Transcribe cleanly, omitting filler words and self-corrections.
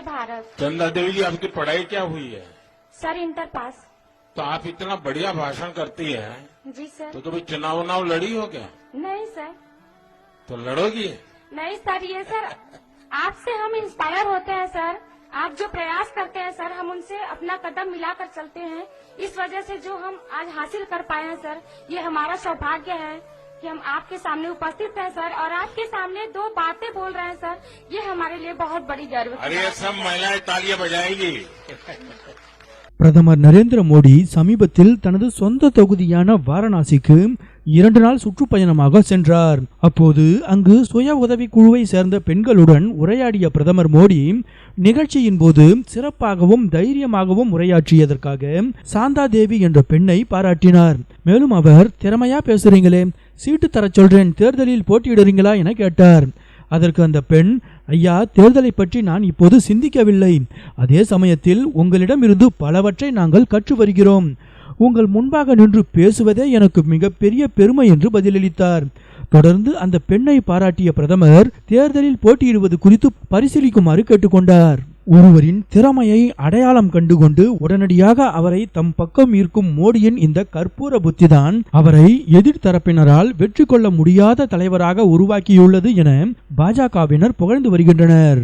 जय भारत। चंदा देवी जी, आपकी पढ़ाई क्या हुई है? Sir inter pass. तो आप इतना बढ़िया भाषण करती हैं, जी सर। तो कभी चुनाव उनाव लड़ी हो क्या? नहीं सर। तो लड़ोगी? नहीं सर, ये सर आपसे हम इंस्पायर होते हैं सर। आप जो प्रयास करते हैं सर, हम उनसे अपना कदम मिलाकर चलते हैं। इस वजह से जो हम आज हासिल कर पाए हैं सर, ये हमारा सौभाग्य है कि हम आपके सामने उपस्थित हैं सर, और आपके सामने दो बातें बोल रहे हैं सर। ये हमारे लिए बहुत बड़ी गर्व की अरे बात है। सब महिलाएं तालियां बजाएंगी। பிரதமர் நரேந்திர மோடி சமீபத்தில் தனது சொந்த தொகுதியான வாரணாசிக்கு 2 நாள் சுற்றுப்பயணமாக சென்றார். அப்போது அங்கு சுய உதவி குழுவை சேர்ந்த பெண்களுடன் உரையாடிய பிரதமர் மோடி நிகழ்ச்சியின் போது சிறப்பாகவும் தைரியமாகவும் உரையாற்றியதற்காக சாந்தா தேவி என்ற பெண்ணை பாராட்டினார். மேலும் அவர், திறமையா பேசுறீங்களே, சீட்டு தர சொல்றேன், தேர்தலில் போட்டியிடுறீங்களா என கேட்டார். அதற்கு அந்த பெண், ஐயா, தேர்தலை பற்றி நான் இப்போது சிந்திக்கவில்லை. அதே சமயத்தில் உங்களிடமிருந்து பலவற்றை நாங்கள் கற்று வருகிறோம். உங்கள் முன்பாக நின்று பேசுவதே எனக்கு மிகப்பெரிய பெருமை என்று பதிலளித்தார். தொடர்ந்து அந்த பெண்ணை பாராட்டிய பிரதமர் தேர்தலில் போட்டியிடுவது குறித்து பரிசீலிக்குமாறு கேட்டுக்கொண்டார். ஒருவரின் திறமையை அடையாளம் கண்டுகொண்டு உடனடியாக அவரை தம் பக்கம் ஈர்க்கும் மோடியின் இந்த கற்பூர புத்திதான் அவரை எதிர்த்தரப்பினரால் வெற்றி கொள்ள முடியாத தலைவராக உருவாக்கியுள்ளது என பாஜகவினர் புகழ்ந்து வருகின்றனர்.